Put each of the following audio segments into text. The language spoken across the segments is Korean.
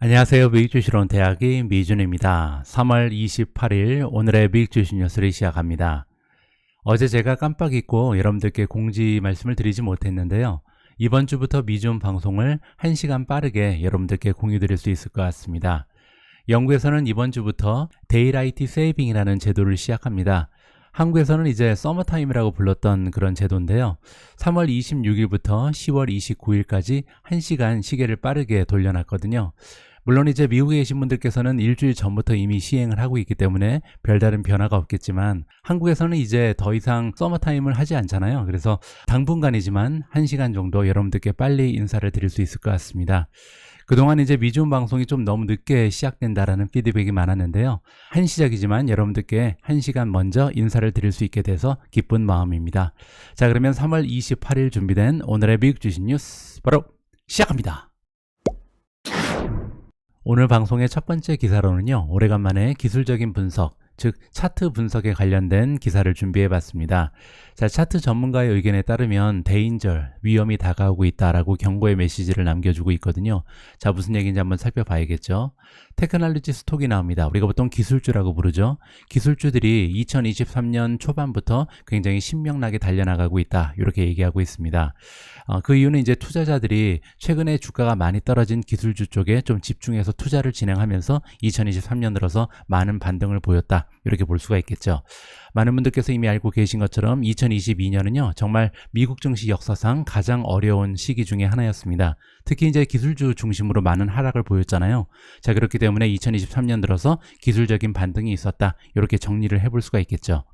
안녕하세요. 미국주식론 대학의 미준입니다. 3월 28일 오늘의 미국주식 뉴스를 시작합니다. 어제 제가 깜빡 잊고 여러분들께 공지 말씀을 드리지 못했는데요. 이번 주부터 미준 방송을 1시간 빠르게 여러분들께 공유 드릴 수 있을 것 같습니다. 영국에서는 이번 주부터 데이라이트 세이빙이라는 제도를 시작합니다. 한국에서는 이제 서머타임이라고 불렀던 그런 제도인데요. 3월 26일부터 10월 29일까지 1시간 시계를 빠르게 돌려놨거든요. 물론 이제 미국에 계신 분들께서는 일주일 전부터 이미 시행을 하고 있기 때문에 별다른 변화가 없겠지만 한국에서는 이제 더 이상 서머타임을 하지 않잖아요. 그래서 당분간이지만 1시간 정도 여러분들께 빨리 인사를 드릴 수 있을 것 같습니다. 그동안 이제 미준 방송이 좀 너무 늦게 시작된다라는 피드백이 많았는데요. 한시적이지만 여러분들께 1시간 먼저 인사를 드릴 수 있게 돼서 기쁜 마음입니다. 자, 그러면 3월 28일 준비된 오늘의 미국 주식 뉴스 바로 시작합니다. 오늘 방송의 첫 번째 기사로는요, 오래간만에 기술적인 분석, 즉 차트 분석에 관련된 기사를 준비해 봤습니다. 자, 차트 전문가의 의견에 따르면 대인절, 위험이 다가오고 있다라고 경고의 메시지를 남겨주고 있거든요. 자, 무슨 얘기인지 한번 살펴봐야겠죠. 테크놀로지 스톡이 나옵니다. 우리가 보통 기술주라고 부르죠. 기술주들이 2023년 초반부터 굉장히 신명나게 달려나가고 있다, 이렇게 얘기하고 있습니다. 그 이유는 이제 투자자들이 최근에 주가가 많이 떨어진 기술주 쪽에 좀 집중해서 투자를 진행하면서 2023년 들어서 많은 반등을 보였다, 이렇게 볼 수가 있겠죠. 많은 분들께서 이미 알고 계신 것처럼 2022년은요, 정말 미국 증시 역사상 가장 어려운 시기 중에 하나였습니다. 특히 이제 기술주 중심으로 많은 하락을 보였잖아요. 자, 그렇기 때문에 2023년 들어서 기술적인 반등이 있었다, 이렇게 정리를 해볼 수가 있겠죠.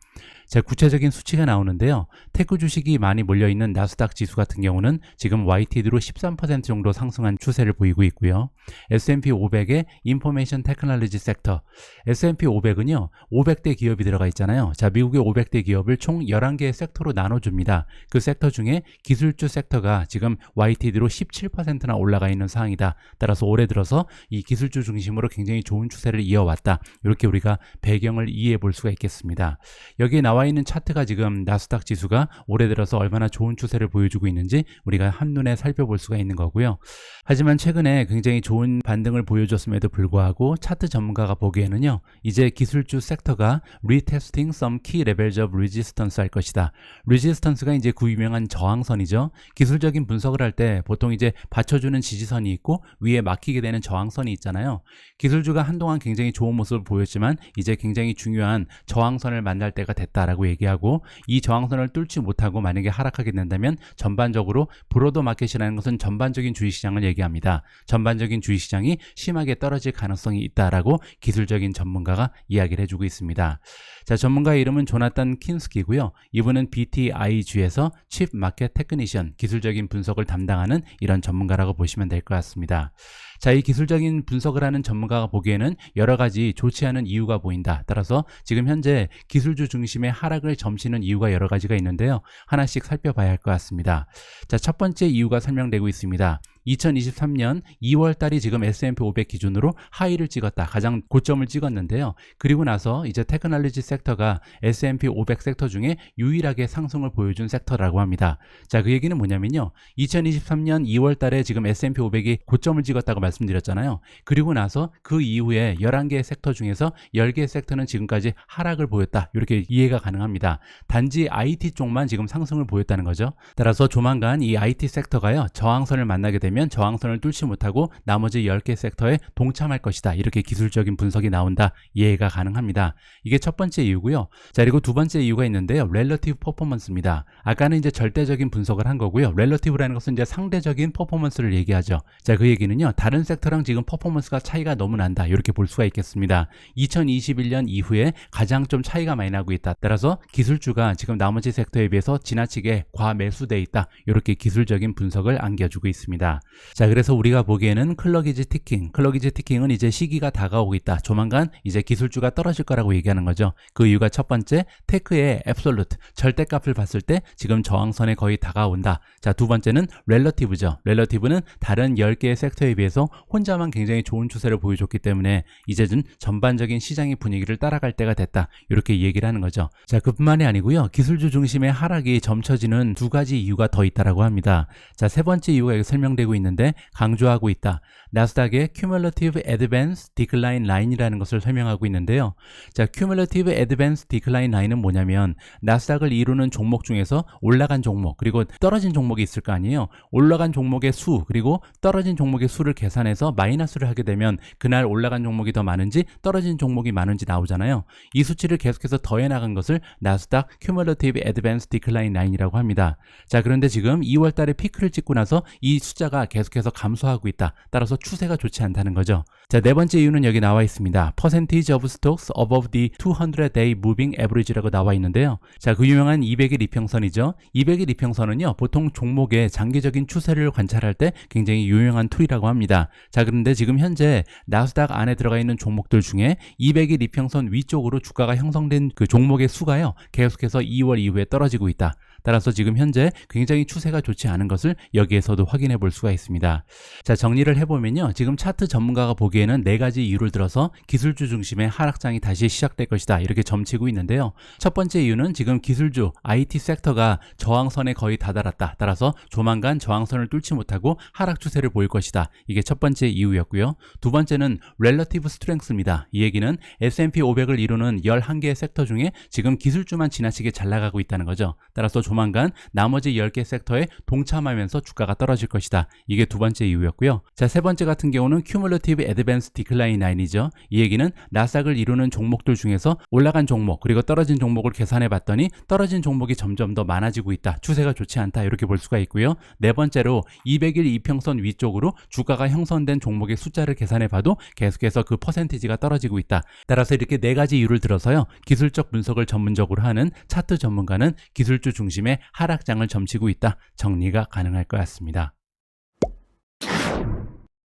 자, 구체적인 수치가 나오는데요. 테크 주식이 많이 몰려있는 나스닥 지수 같은 경우는 지금 YTD로 13% 정도 상승한 추세를 보이고 있고요. S&P 500의 인포메이션 테크놀로지 섹터, S&P 500은요 500대 기업이 들어가 있잖아요. 자, 미국의 500대 기업을 총 11개의 섹터로 나눠줍니다. 그 섹터 중에 기술주 섹터가 지금 YTD로 17%나 올라가 있는 상황이다. 따라서 올해 들어서 이 기술주 중심으로 굉장히 좋은 추세를 이어왔다, 이렇게 우리가 배경을 이해해 볼 수가 있겠습니다. 여기에 나와 있는 차트가 지금 나스닥 지수가 올해 들어서 얼마나 좋은 추세를 보여주고 있는지 우리가 한눈에 살펴볼 수가 있는 거고요. 하지만 최근에 굉장히 좋은 반등을 보여줬음에도 불구하고 차트 전문가가 보기에는요, 이제 기술주 섹터가 retesting some key levels of resistance 할 것이다. resistance가 이제 그 유명한 저항선이죠. 기술적인 분석을 할 때 보통 이제 받쳐주는 지지선이 있고 위에 막히게 되는 저항선이 있잖아요. 기술주가 한동안 굉장히 좋은 모습을 보였지만 이제 굉장히 중요한 저항선을 만날 때가 됐다라고 얘기하고, 이 저항선을 뚫지 못하고 만약에 하락하게 된다면 전반적으로 브로드 마켓이라는 것은 전반적인 주식시장을 얘기합니다. 전반적인 주식시장이 심하게 떨어질 가능성이 있다라고 기술적인 전문가가 이야기를 해주고 있습니다. 자, 전문가의 이름은 조나탄 킨스키고요. 이분은 BTIG에서 칩 마켓 테크니션, 기술적인 분석을 담당하는 이런 전문가라고 보시면 될 것 같습니다. 자, 이 기술적인 분석을 하는 전문가가 보기에는 여러 가지 좋지 않은 이유가 보인다. 따라서 지금 현재 기술주 중심의 하락을 점치는 이유가 여러 가지가 있는데요. 하나씩 살펴봐야 할 것 같습니다. 자, 첫 번째 이유가 설명되고 있습니다. 2023년 2월 달이 지금 S&P 500 기준으로 하이를 찍었다, 가장 고점을 찍었는데요. 그리고 나서 이제 테크놀로지 섹터가 S&P 500 섹터 중에 유일하게 상승을 보여준 섹터라고 합니다. 자, 그 얘기는 뭐냐면요, 2023년 2월 달에 지금 S&P 500이 고점을 찍었다고 말씀드렸잖아요. 그리고 나서 그 이후에 11개의 섹터 중에서 10개의 섹터는 지금까지 하락을 보였다, 이렇게 이해가 가능합니다. 단지 IT 쪽만 지금 상승을 보였다는 거죠. 따라서 조만간 이 IT 섹터가요, 저항선을 만나게 되면 저항선을 뚫지 못하고 나머지 10개 섹터에 동참할 것이다, 이렇게 기술적인 분석이 나온다, 이해가 가능합니다. 이게 첫 번째 이유고요. 자, 그리고 두 번째 이유가 있는데요. 렐러티브 퍼포먼스입니다. 아까는 이제 절대적인 분석을 한 거고요. 렐러티브라는 것은 이제 상대적인 퍼포먼스를 얘기하죠. 자, 그 얘기는요, 다른 섹터랑 지금 퍼포먼스가 차이가 너무 난다, 이렇게 볼 수가 있겠습니다. 2021년 이후에 가장 좀 차이가 많이 나고 있다. 따라서 기술주가 지금 나머지 섹터에 비해서 지나치게 과매수돼 있다, 이렇게 기술적인 분석을 안겨주고 있습니다. 자, 그래서 우리가 보기에는 클럭 이즈 티킹은 이제 시기가 다가오고 있다, 조만간 이제 기술주가 떨어질 거라고 얘기하는 거죠. 그 이유가 첫 번째, 테크의 앱솔루트, 절대값을 봤을 때 지금 저항선에 거의 다가온다. 자, 두 번째는 렐러티브죠. 렐러티브는 다른 10개의 섹터에 비해서 혼자만 굉장히 좋은 추세를 보여줬기 때문에 이제는 전반적인 시장의 분위기를 따라갈 때가 됐다, 이렇게 얘기를 하는 거죠. 자, 그뿐만이 아니고요, 기술주 중심의 하락이 점쳐지는 두 가지 이유가 더 있다라고 합니다. 자, 세 번째 이유가 여기 설명되고 있는데 강조하고 있다. 나스닥의 Cumulative Advance Decline Line이라는 것을 설명하고 있는데요. 자, Cumulative Advance Decline Line은 뭐냐면 나스닥을 이루는 종목 중에서 올라간 종목 그리고 떨어진 종목이 있을 거 아니에요. 올라간 종목의 수 그리고 떨어진 종목의 수를 계산해서 마이너스를 하게 되면 그날 올라간 종목이 더 많은지 떨어진 종목이 많은지 나오잖아요. 이 수치를 계속해서 더해 나간 것을 나스닥 Cumulative Advance Decline Line이라고 합니다. 자, 그런데 지금 2월 달에 피크를 찍고 나서 이 숫자가 계속해서 감소하고 있다. 따라서 추세가 좋지 않다는 거죠. 자, 네 번째 이유는 여기 나와 있습니다. Percentage of stocks above the 200-day moving average라고 나와 있는데요. 자, 그 유명한 200일 이평선이죠. 200일 이평선은요, 보통 종목의 장기적인 추세를 관찰할 때 굉장히 유용한 툴이라고 합니다. 자, 그런데 지금 현재 나스닥 안에 들어가 있는 종목들 중에 200일 이평선 위쪽으로 주가가 형성된 그 종목의 수가요, 계속해서 2월 이후에 떨어지고 있다. 따라서 지금 현재 굉장히 추세가 좋지 않은 것을 여기에서도 확인해 볼 수가 있습니다. 자, 정리를 해보면요. 지금 차트 전문가가 보기에는 4가지 이유를 들어서 기술주 중심의 하락장이 다시 시작될 것이다. 이렇게 점치고 있는데요. 첫 번째 이유는 지금 기술주, IT 섹터가 저항선에 거의 다다랐다. 따라서 조만간 저항선을 뚫지 못하고 하락 추세를 보일 것이다. 이게 첫 번째 이유였고요. 두 번째는 Relative Strength입니다. 이 얘기는 S&P 500을 이루는 11개의 섹터 중에 지금 기술주만 지나치게 잘 나가고 있다는 거죠. 따라서 조만간 나머지 10개 섹터에 동참하면서 주가가 떨어질 것이다. 이게 두 번째 이유였고요. 자, 세 번째 같은 경우는 Cumulative Advance Decline Line이죠. 이 얘기는 나스닥을 이루는 종목들 중에서 올라간 종목 그리고 떨어진 종목을 계산해 봤더니 떨어진 종목이 점점 더 많아지고 있다. 추세가 좋지 않다. 이렇게 볼 수가 있고요. 네 번째로 200일 이평선 위쪽으로 주가가 형성된 종목의 숫자를 계산해 봐도 계속해서 그 퍼센티지가 떨어지고 있다. 따라서 이렇게 4가지 이유를 들어서요. 기술적 분석을 전문적으로 하는 차트 전문가는 기술주 중심의 하락장을 점치고 있다. 정리가 가능할 것 같습니다.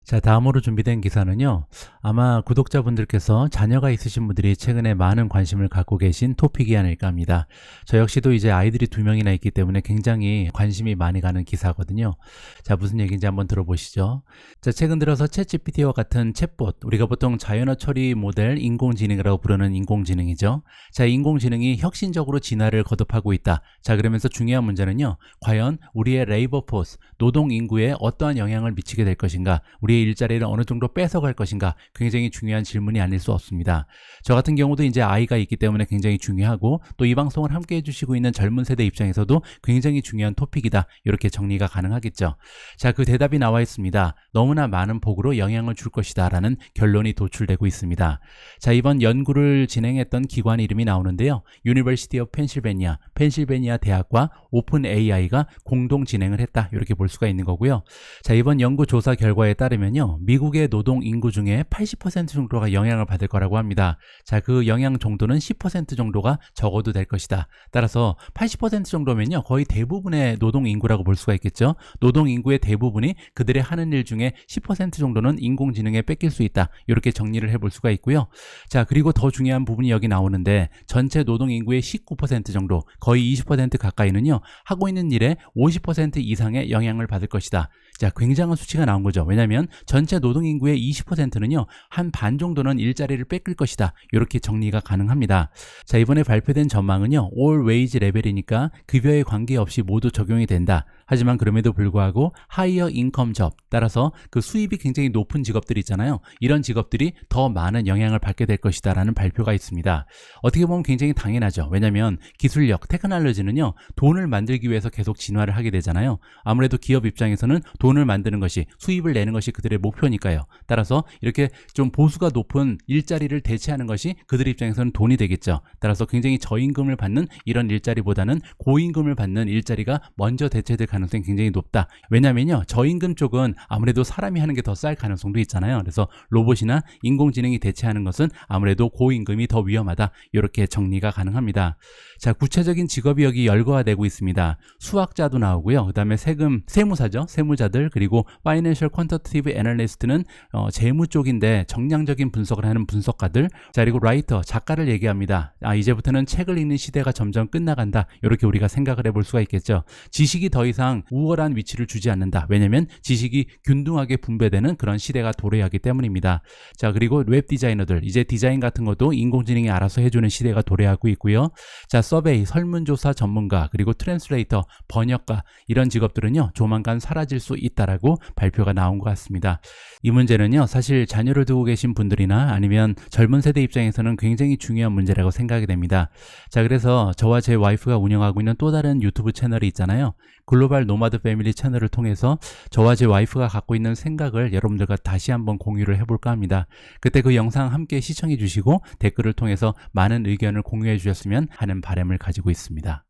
자, 다음으로 준비된 기사는요. 아마 구독자분들께서 자녀가 있으신 분들이 최근에 많은 관심을 갖고 계신 토픽이 아닐까 합니다. 저 역시도 이제 아이들이 2명이나 있기 때문에 굉장히 관심이 많이 가는 기사거든요. 자, 무슨 얘기인지 한번 들어보시죠. 자, 최근 들어서 챗GPT와 같은 챗봇, 우리가 보통 자연어 처리 모델 인공지능이라고 부르는 인공지능이죠. 자, 인공지능이 혁신적으로 진화를 거듭하고 있다. 자, 그러면서 중요한 문제는요. 과연 우리의 레이버 포스, 노동 인구에 어떠한 영향을 미치게 될 것인가? 우리의 일자리를 어느 정도 뺏어갈 것인가? 굉장히 중요한 질문이 아닐 수 없습니다. 저 같은 경우도 이제 아이가 있기 때문에 굉장히 중요하고 또 이 방송을 함께 해주시고 있는 젊은 세대 입장에서도 굉장히 중요한 토픽이다. 이렇게 정리가 가능하겠죠. 자, 그 대답이 나와 있습니다. 너무나 많은 폭으로 영향을 줄 것이다 라는 결론이 도출되고 있습니다. 자, 이번 연구를 진행했던 기관 이름이 나오는데요. University of Pennsylvania, 펜실베니아 대학과 오픈 AI가 공동 진행을 했다. 이렇게 볼 수가 있는 거고요. 자, 이번 연구 조사 결과에 따르면요. 미국의 노동 인구 중에 80% 정도가 영향을 받을 거라고 합니다. 자, 그 영향 정도는 10% 정도가 적어도 될 것이다. 따라서 80% 정도면요. 거의 대부분의 노동 인구라고 볼 수가 있겠죠. 노동 인구의 대부분이 그들의 하는 일 중에 10% 정도는 인공지능에 뺏길 수 있다. 이렇게 정리를 해볼 수가 있고요. 자, 그리고 더 중요한 부분이 여기 나오는데 전체 노동 인구의 19% 정도, 거의 20% 가까이는요. 하고 있는 일에 50% 이상의 영향을 받을 것이다. 자, 굉장한 수치가 나온 거죠. 왜냐하면 전체 노동 인구의 20%는요. 한 반 정도는 일자리를 뺏길 것이다. 이렇게 정리가 가능합니다. 자, 이번에 발표된 전망은요. All wage 레벨이니까 급여에 관계없이 모두 적용이 된다. 하지만 그럼에도 불구하고 higher income job, 따라서 그 수입이 굉장히 높은 직업들이 있잖아요. 이런 직업들이 더 많은 영향을 받게 될 것이다 라는 발표가 있습니다. 어떻게 보면 굉장히 당연하죠. 왜냐하면 기술력, 테크놀로지는요. 돈을 만들기 위해서 계속 진화를 하게 되잖아요. 아무래도 기업 입장에서는 돈을 만드는 것이, 수입을 내는 것이 그들의 목표니까요. 따라서 이렇게 좀 보수가 높은 일자리를 대체하는 것이 그들 입장에서는 돈이 되겠죠. 따라서 굉장히 저임금을 받는 이런 일자리보다는 고임금을 받는 일자리가 먼저 대체될 가능성이 굉장히 높다. 왜냐면요. 저임금 쪽은 아무래도 사람이 하는 게 더 쌀 가능성도 있잖아요. 그래서 로봇이나 인공지능이 대체하는 것은 아무래도 고임금이 더 위험하다. 이렇게 정리가 가능합니다. 자, 구체적인 직업이 여기 열거화되고 있습니다. 수학자도 나오고요. 그 다음에 세무사죠. 세무자들, 그리고 Financial Quantitative Analyst는 재무 쪽인데 정량적인 분석을 하는 분석가들, 자, 그리고 라이터, 작가를 얘기합니다. 아, 이제부터는 책을 읽는 시대가 점점 끝나간다. 이렇게 우리가 생각을 해볼 수가 있겠죠. 지식이 더 이상 우월한 위치를 주지 않는다. 왜냐하면 지식이 균등하게 분배되는 그런 시대가 도래하기 때문입니다. 자, 그리고 웹 디자이너들, 이제 디자인 같은 것도 인공지능이 알아서 해주는 시대가 도래하고 있고요. 자, 서베이, 설문조사 전문가, 그리고 트랜슬레이터, 번역가, 이런 직업들은요 조만간 사라질 수 있다라고 발표가 나온 것 같습니다. 있습니다. 이 문제는요, 사실 자녀를 두고 계신 분들이나 아니면 젊은 세대 입장에서는 굉장히 중요한 문제라고 생각이 됩니다. 자, 그래서 저와 제 와이프가 운영하고 있는 또 다른 유튜브 채널이 있잖아요. 글로벌 노마드 패밀리 채널을 통해서 저와 제 와이프가 갖고 있는 생각을 여러분들과 다시 한번 공유를 해볼까 합니다. 그때 그 영상 함께 시청해 주시고 댓글을 통해서 많은 의견을 공유해 주셨으면 하는 바람을 가지고 있습니다.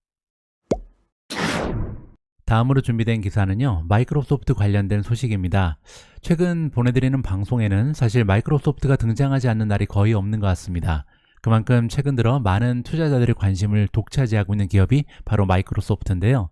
다음으로 준비된 기사는요, 마이크로소프트 관련된 소식입니다. 최근 보내드리는 방송에는 사실 마이크로소프트가 등장하지 않는 날이 거의 없는 것 같습니다. 그만큼 최근 들어 많은 투자자들의 관심을 독차지하고 있는 기업이 바로 마이크로소프트인데요.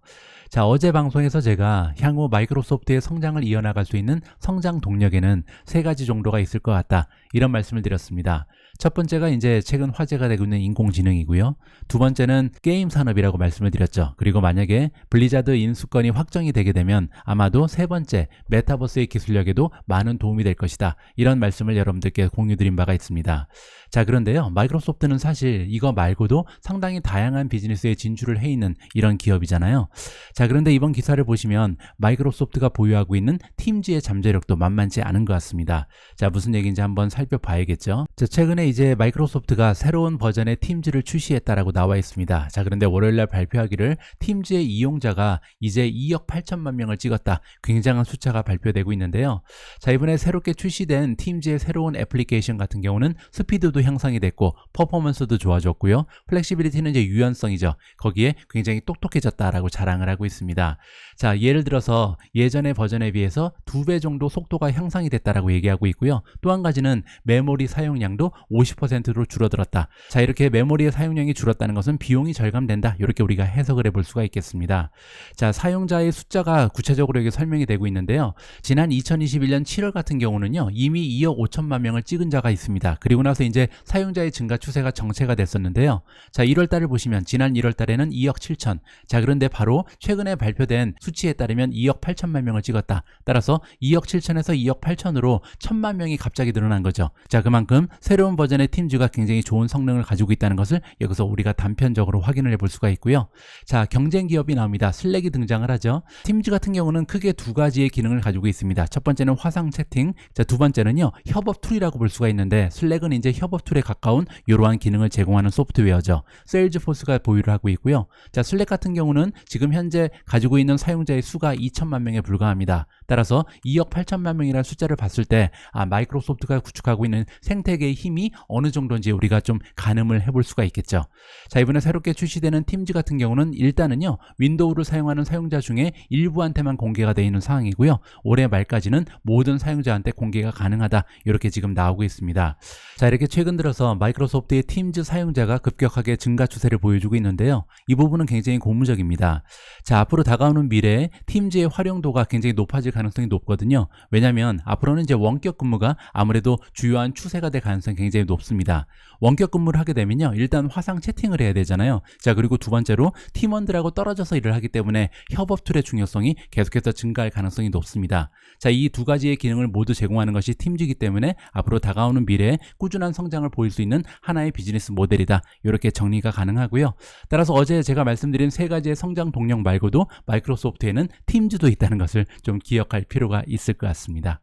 자, 어제 방송에서 제가 향후 마이크로소프트의 성장을 이어나갈 수 있는 성장 동력에는 세 가지 정도가 있을 것 같다, 이런 말씀을 드렸습니다. 첫 번째가 이제 최근 화제가 되고 있는 인공지능이고요. 두 번째는 게임 산업이라고 말씀을 드렸죠. 그리고 만약에 블리자드 인수권이 확정이 되게 되면 아마도 세 번째 메타버스의 기술력에도 많은 도움이 될 것이다, 이런 말씀을 여러분들께 공유드린 바가 있습니다. 자, 그런데요, 마이크로소프트는 사실 이거 말고도 상당히 다양한 비즈니스에 진출을 해 있는 이런 기업이잖아요. 자, 그런데 이번 기사를 보시면 마이크로소프트가 보유하고 있는 팀즈의 잠재력도 만만치 않은 것 같습니다. 자, 무슨 얘기인지 한번 살펴봐야겠죠. 자, 최근에 이제 마이크로소프트가 새로운 버전의 팀즈를 출시했다라고 나와 있습니다. 자, 그런데 월요일날 발표하기를 팀즈의 이용자가 이제 2억 8천만 명을 찍었다, 굉장한 숫자가 발표되고 있는데요. 자, 이번에 새롭게 출시된 팀즈의 새로운 애플리케이션 같은 경우는 스피드도 향상이 됐고 퍼포먼스도 좋아졌고요. 플렉시빌리티는 이제 유연성이죠. 거기에 굉장히 똑똑해졌다라고 자랑을 하고 있습니다. 자, 예를 들어서 예전의 버전에 비해서 2배 정도 속도가 향상이 됐다라고 얘기하고 있고요. 또 한 가지는 메모리 사용량도 50%로 줄어들었다. 자, 이렇게 메모리의 사용량이 줄었다는 것은 비용이 절감된다, 이렇게 우리가 해석을 해볼 수가 있겠습니다. 자, 사용자의 숫자가 구체적으로 여기 설명이 되고 있는데요. 지난 2021년 7월 같은 경우는요, 이미 2억 5천만 명을 찍은 자가 있습니다. 그리고 나서 이제 사용자의 증가 추세가 정체가 됐었는데요. 자, 1월 달을 보시면 지난 1월 달에는 2억 7천. 자, 그런데 바로 최근에 발표된 수치에 따르면 2억 8천만 명을 찍었다. 따라서 2억 7천에서 2억 8천으로 1천만 명이 갑자기 늘어난 거죠. 자, 그만큼 새로운 버전의 팀즈가 굉장히 좋은 성능을 가지고 있다는 것을 여기서 우리가 단편적으로 확인을 해볼 수가 있고요. 자, 경쟁 기업이 나옵니다. 슬랙이 등장을 하죠. 팀즈 같은 경우는 크게 두 가지의 기능을 가지고 있습니다. 첫 번째는 화상 채팅, 자, 두 번째는요, 협업 툴이라고 볼 수가 있는데, 슬랙은 이제 협업 툴에 가까운 이러한 기능을 제공하는 소프트웨어죠. 세일즈포스가 보유를 하고 있고요. 자, 슬랙 같은 경우는 지금 현재 가지고 있는 사용자의 수가 2천만 명에 불과합니다. 따라서 2억 8천만 명이라는 숫자를 봤을 때 마이크로소프트가 구축하고 있는 생태계의 힘이 어느 정도인지 우리가 좀 가늠을 해볼 수가 있겠죠. 자, 이번에 새롭게 출시되는 팀즈 같은 경우는 일단은요, 윈도우를 사용하는 사용자 중에 일부한테만 공개가 되어 있는 상황이고요. 올해 말까지는 모든 사용자한테 공개가 가능하다, 이렇게 지금 나오고 있습니다. 자, 이렇게 최근 들어서 마이크로소프트의 팀즈 사용자가 급격하게 증가 추세를 보여주고 있는데요. 이 부분은 굉장히 고무적입니다. 자, 앞으로 다가오는 미래에 팀즈의 활용도가 굉장히 높아질 가능성이 높거든요. 왜냐하면 앞으로는 이제 원격 근무가 아무래도 주요한 추세가 될 가능성이 굉장히 높습니다. 원격 근무를 하게 되면요, 일단 화상 채팅을 해야 되잖아요. 자, 그리고 두 번째로 팀원들하고 떨어져서 일을 하기 때문에 협업 툴의 중요성이 계속해서 증가할 가능성이 높습니다. 자, 이 두 가지의 기능을 모두 제공하는 것이 팀즈이기 때문에 앞으로 다가오는 미래에 꾸준한 성장을 보일 수 있는 하나의 비즈니스 모델이다, 이렇게 정리가 가능하고요. 따라서 어제 제가 말씀드린 세 가지의 성장 동력 말고도 마이크로소프트에는 팀즈도 있다는 것을 좀 기억할 필요가 있을 것 같습니다.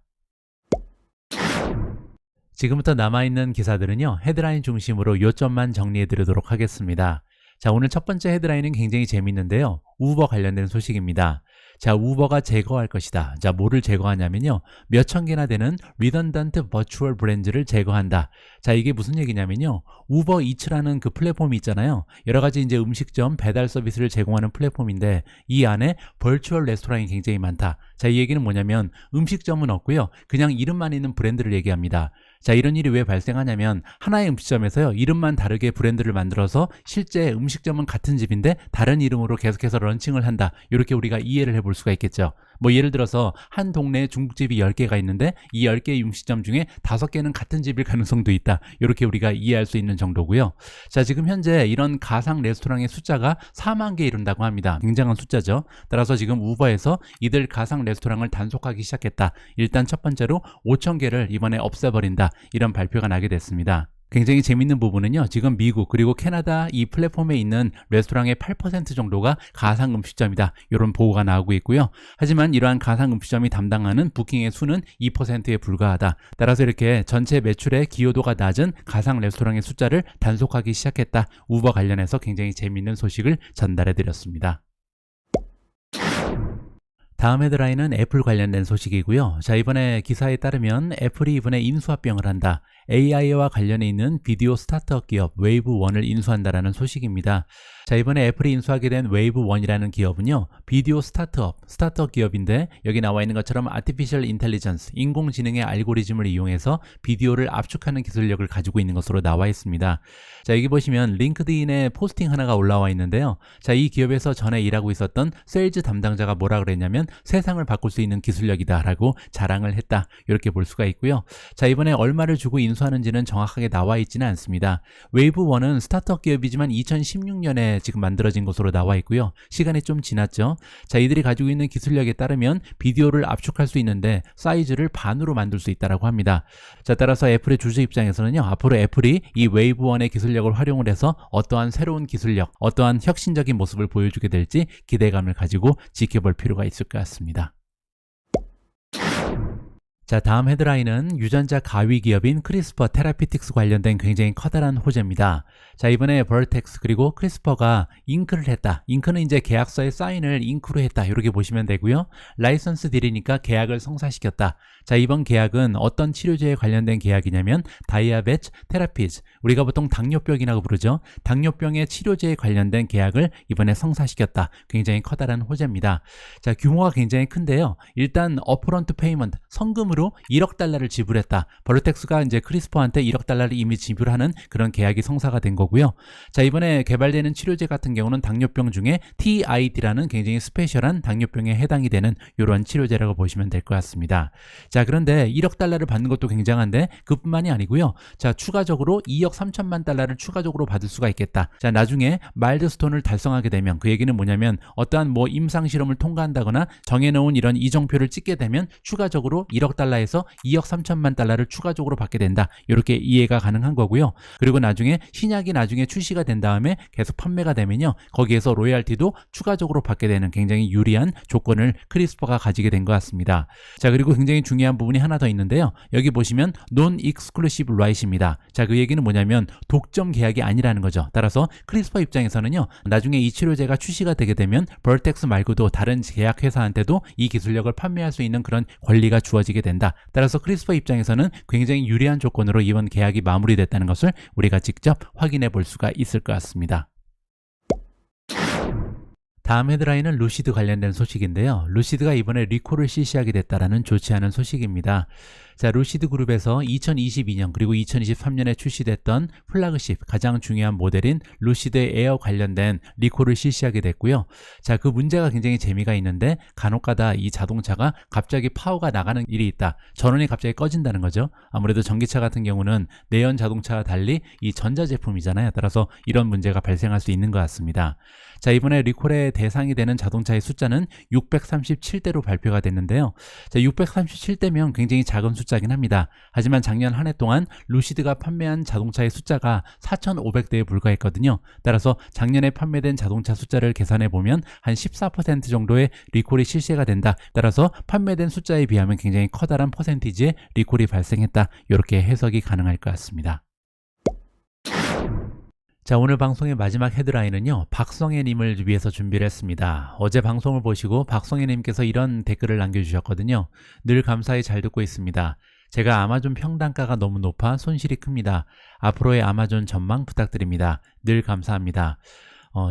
지금부터 남아있는 기사들은요, 헤드라인 중심으로 요점만 정리해 드리도록 하겠습니다. 자, 오늘 첫 번째 헤드라인은 굉장히 재밌는데요. 우버 관련된 소식입니다. 자, 우버가 제거할 것이다. 자, 뭐를 제거하냐면요, 몇천 개나 되는 redundant virtual brand를 제거한다. 자, 이게 무슨 얘기냐면요, 우버 이츠라는 그 플랫폼이 있잖아요. 여러 가지 이제 음식점 배달 서비스를 제공하는 플랫폼인데, 이 안에 버추얼 레스토랑이 굉장히 많다. 자, 이 얘기는 뭐냐면 음식점은 없고요, 그냥 이름만 있는 브랜드를 얘기합니다. 자, 이런 일이 왜 발생하냐면 하나의 음식점에서요, 이름만 다르게 브랜드를 만들어서 실제 음식점은 같은 집인데 다른 이름으로 계속해서 런칭을 한다, 이렇게 우리가 이해를 해볼 수가 있겠죠. 뭐 예를 들어서 한 동네에 중국집이 10개가 있는데 이 10개의 음식점 중에 5개는 같은 집일 가능성도 있다, 이렇게 우리가 이해할 수 있는 정도고요. 자, 지금 현재 이런 가상 레스토랑의 숫자가 4만 개 이른다고 합니다. 굉장한 숫자죠. 따라서 지금 우버에서 이들 가상 레스토랑을 단속하기 시작했다. 일단 첫 번째로 5천 개를 이번에 없애버린다, 이런 발표가 나게 됐습니다. 굉장히 재밌는 부분은요, 지금 미국 그리고 캐나다 이 플랫폼에 있는 레스토랑의 8% 정도가 가상음식점이다, 이런 보고가 나오고 있고요. 하지만 이러한 가상음식점이 담당하는 부킹의 수는 2%에 불과하다. 따라서 이렇게 전체 매출의 기여도가 낮은 가상 레스토랑의 숫자를 단속하기 시작했다. 우버 관련해서 굉장히 재밌는 소식을 전달해 드렸습니다. 다음 헤드라인은 애플 관련된 소식이고요. 자, 이번에 기사에 따르면 애플이 이번에 인수합병을 한다. AI와 관련해 있는 비디오 스타트업 기업 웨이브1을 인수한다라는 소식입니다. 자, 이번에 애플이 인수하게 된 웨이브1이라는 기업은요, 비디오 스타트업 기업인데, 여기 나와 있는 것처럼 아티피셜 인텔리전스, 인공지능의 알고리즘을 이용해서 비디오를 압축하는 기술력을 가지고 있는 것으로 나와 있습니다. 자, 여기 보시면 링크드인에 포스팅 하나가 올라와 있는데요. 자, 이 기업에서 전에 일하고 있었던 세일즈 담당자가 뭐라 그랬냐면 세상을 바꿀 수 있는 기술력이다 라고 자랑을 했다, 이렇게 볼 수가 있고요. 자, 이번에 얼마를 주고 인수하는지는 정확하게 나와 있지는 않습니다. 웨이브1은 스타트업 기업이지만 2016년에 지금 만들어진 것으로 나와 있고요. 시간이 좀 지났죠. 자, 이들이 가지고 있는 기술력에 따르면 비디오를 압축할 수 있는데 사이즈를 반으로 만들 수 있다고 합니다. 자, 따라서 애플의 주주 입장에서는요, 앞으로 애플이 이 웨이브1의 기술력을 활용을 해서 어떠한 새로운 기술력, 어떠한 혁신적인 모습을 보여주게 될지 기대감을 가지고 지켜볼 필요가 있을 것 같습니다. 자, 다음 헤드라인은 유전자 가위 기업인 크리스퍼 테라피틱스 관련된 굉장히 커다란 호재입니다. 자, 이번에 버텍스 그리고 크리스퍼가 잉크를 했다. 잉크는 이제 계약서에 사인을 잉크로 했다, 이렇게 보시면 되고요. 라이선스 딜이니까 계약을 성사시켰다. 자, 이번 계약은 어떤 치료제에 관련된 계약이냐면 다이아베츠 테라피즈, 우리가 보통 당뇨병이라고 부르죠. 당뇨병의 치료제에 관련된 계약을 이번에 성사시켰다. 굉장히 커다란 호재입니다. 자, 규모가 굉장히 큰데요. 일단 어프런트 페이먼트, 성금으로 1억 달러를 지불했다. 버텍스가 이제 크리스퍼한테 1억 달러를 이미 지불하는 그런 계약이 성사가 된 거고요. 자, 이번에 개발되는 치료제 같은 경우는 당뇨병 중에 TID라는 굉장히 스페셜한 당뇨병에 해당이 되는 이런 치료제라고 보시면 될 것 같습니다. 자, 그런데 1억 달러를 받는 것도 굉장한데 그뿐만이 아니고요. 자, 추가적으로 2억 3천만 달러를 추가적으로 받을 수가 있겠다. 자, 나중에 마일드스톤을 달성하게 되면, 그 얘기는 뭐냐면 어떠한 뭐 임상 실험을 통과한다거나 정해놓은 이런 이정표를 찍게 되면 추가적으로 1억 달러에서 2억 3천만 달러를 추가적으로 받게 된다, 이렇게 이해가 가능한 거고요. 그리고 나중에 신약이 나중에 출시가 된 다음에 계속 판매가 되면요, 거기에서 로열티도 추가적으로 받게 되는 굉장히 유리한 조건을 크리스퍼가 가지게 된 것 같습니다. 자, 그리고 굉장히 중요한 부분이 하나 더 있는데요. 여기 보시면 non-exclusive right입니다. 자, 그 얘기는 뭐냐면 독점 계약이 아니라는 거죠. 따라서 크리스퍼 입장에서는요, 나중에 이 치료제가 출시가 되게 되면 버텍스 말고도 다른 계약 회사한테도 이 기술력을 판매할 수 있는 그런 권리가 주어지게 된다. 따라서 크리스퍼 입장에서는 굉장히 유리한 조건으로 이번 계약이 마무리됐다는 것을 우리가 직접 확인해 볼 수가 있을 것 같습니다. 다음 헤드라인은 루시드 관련된 소식인데요. 루시드가 이번에 리콜을 실시하게 됐다라는 좋지 않은 소식입니다. 자, 루시드 그룹에서 2022년 그리고 2023년에 출시됐던 플래그십 가장 중요한 모델인 루시드 에어 관련된 리콜을 실시하게 됐고요. 자, 그 문제가 굉장히 재미가 있는데 간혹가다 이 자동차가 갑자기 파워가 나가는 일이 있다. 전원이 갑자기 꺼진다는 거죠. 아무래도 전기차 같은 경우는 내연 자동차와 달리 이 전자제품이잖아요. 따라서 이런 문제가 발생할 수 있는 것 같습니다. 자, 이번에 리콜의 대상이 되는 자동차의 숫자는 637대로 발표가 됐는데요. 자, 637대면 굉장히 작은 숫자긴 합니다. 하지만 작년 한 해 동안 루시드가 판매한 자동차의 숫자가 4,500대에 불과했거든요. 따라서 작년에 판매된 자동차 숫자를 계산해 보면 한 14% 정도의 리콜이 실시가 된다. 따라서 판매된 숫자에 비하면 굉장히 커다란 퍼센티지의 리콜이 발생했다, 이렇게 해석이 가능할 것 같습니다. 자, 오늘 방송의 마지막 헤드라인은요, 박성애님을 위해서 준비를 했습니다. 어제 방송을 보시고 박성애님께서 이런 댓글을 남겨주셨거든요. 늘 감사히 잘 듣고 있습니다. 제가 아마존 평단가가 너무 높아 손실이 큽니다. 앞으로의 아마존 전망 부탁드립니다. 늘 감사합니다.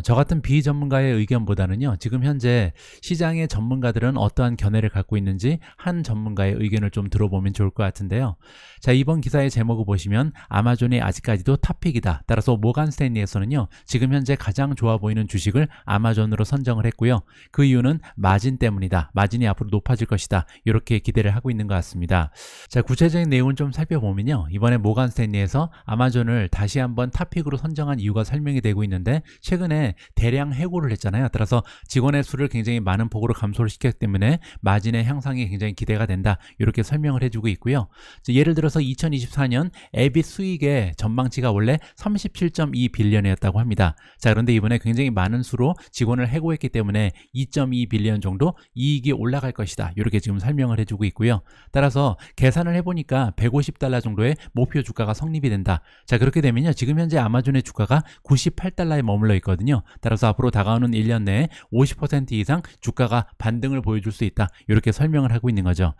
저 같은 비전문가의 의견보다는요, 지금 현재 시장의 전문가들은 어떠한 견해를 갖고 있는지 한 전문가의 의견을 좀 들어보면 좋을 것 같은데요. 자, 이번 기사의 제목을 보시면 아마존이 아직까지도 탑픽이다. 따라서 모간 스탠리에서는요, 지금 현재 가장 좋아 보이는 주식을 아마존으로 선정을 했고요. 그 이유는 마진 때문이다. 마진이 앞으로 높아질 것이다. 이렇게 기대를 하고 있는 것 같습니다. 자, 구체적인 내용을 좀 살펴보면요, 이번에 모간 스탠리에서 아마존을 다시 한번 탑픽으로 선정한 이유가 설명이 되고 있는데, 최근에 최근에 대량 해고를 했잖아요. 따라서 직원의 수를 굉장히 많은 폭으로 감소를 시켰기 때문에 마진의 향상이 굉장히 기대가 된다. 이렇게 설명을 해주고 있고요. 예를 들어서 2024년 EBIT 수익의 전망치가 원래 37.2 빌리언이었다고 합니다. 자, 그런데 이번에 굉장히 많은 수로 직원을 해고했기 때문에 2.2 빌리언 정도 이익이 올라갈 것이다. 이렇게 지금 설명을 해주고 있고요. 따라서 계산을 해보니까 150달러 정도의 목표 주가가 성립이 된다. 자, 그렇게 되면요, 지금 현재 아마존의 주가가 98달러에 머물러 있거든요. 따라서 앞으로 다가오는 1년 내에 50% 이상 주가가 반등을 보여줄 수 있다. 이렇게 설명을 하고 있는 거죠.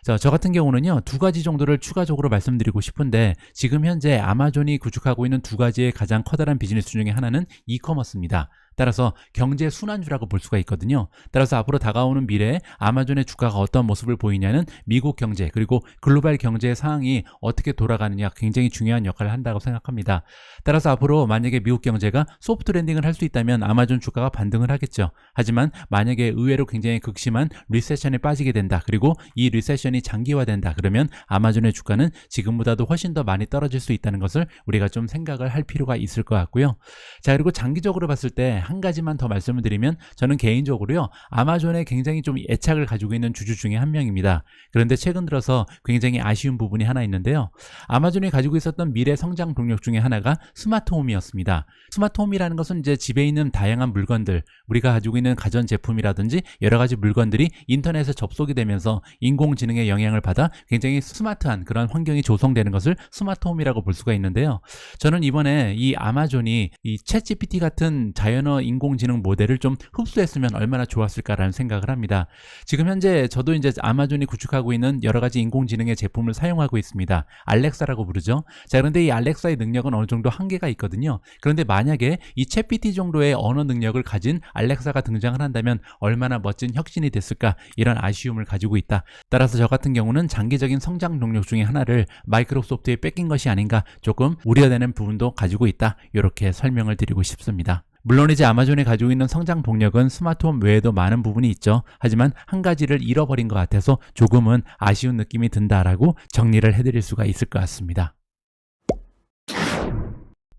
자, 저 같은 경우는요, 두 가지 정도를 추가적으로 말씀드리고 싶은데, 지금 현재 아마존이 구축하고 있는 두 가지의 가장 커다란 비즈니스 중에 하나는 이커머스입니다. 따라서 경제 순환주라고 볼 수가 있거든요. 따라서 앞으로 다가오는 미래에 아마존의 주가가 어떤 모습을 보이냐는 미국 경제 그리고 글로벌 경제의 상황이 어떻게 돌아가느냐 굉장히 중요한 역할을 한다고 생각합니다. 따라서 앞으로 만약에 미국 경제가 소프트 랜딩을 할 수 있다면 아마존 주가가 반등을 하겠죠. 하지만 만약에 의외로 굉장히 극심한 리세션에 빠지게 된다. 그리고 이 리세션이 장기화된다. 그러면 아마존의 주가는 지금보다도 훨씬 더 많이 떨어질 수 있다는 것을 우리가 좀 생각을 할 필요가 있을 것 같고요. 자, 그리고 장기적으로 봤을 때 한 가지만 더 말씀을 드리면 저는 개인적으로요, 아마존에 굉장히 좀 애착을 가지고 있는 주주 중에 한 명입니다. 그런데 최근 들어서 굉장히 아쉬운 부분이 하나 있는데요. 아마존이 가지고 있었던 미래 성장 동력 중에 하나가 스마트홈이었습니다. 스마트홈이라는 것은 이제 집에 있는 다양한 물건들, 우리가 가지고 있는 가전제품이라든지 여러 가지 물건들이 인터넷에 접속이 되면서 인공지능의 영향을 받아 굉장히 스마트한 그런 환경이 조성되는 것을 스마트홈이라고 볼 수가 있는데요. 저는 이번에 이 아마존이 이 챗GPT 같은 자연어 인공지능 모델을 좀 흡수했으면 얼마나 좋았을까라는 생각을 합니다. 지금 현재 저도 이제 아마존이 구축하고 있는 여러 가지 인공지능의 제품을 사용하고 있습니다. 알렉사라고 부르죠. 자, 그런데 이 알렉사의 능력은 어느 정도 한계가 있거든요. 그런데 만약에 이 챗GPT 정도의 언어 능력을 가진 알렉사가 등장을 한다면 얼마나 멋진 혁신이 됐을까, 이런 아쉬움을 가지고 있다. 따라서 저 같은 경우는 장기적인 성장 동력 중에 하나를 마이크로소프트에 뺏긴 것이 아닌가 조금 우려되는 부분도 가지고 있다. 이렇게 설명을 드리고 싶습니다. 물론 이제 아마존이 가지고 있는 성장 동력은 스마트홈 외에도 많은 부분이 있죠. 하지만 한 가지를 잃어버린 것 같아서 조금은 아쉬운 느낌이 든다라고 정리를 해드릴 수가 있을 것 같습니다.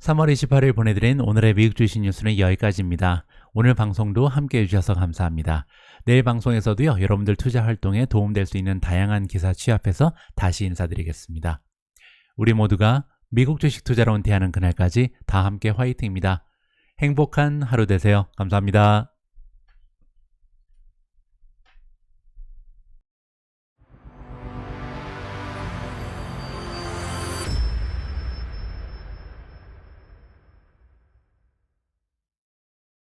3월 28일 보내드린 오늘의 미국 주식 뉴스는 여기까지입니다. 오늘 방송도 함께 해주셔서 감사합니다. 내일 방송에서도요, 여러분들 투자 활동에 도움될 수 있는 다양한 기사 취합해서 다시 인사드리겠습니다. 우리 모두가 미국 주식 투자로 은퇴하는 그날까지 다 함께 화이팅입니다. 행복한 하루 되세요. 감사합니다.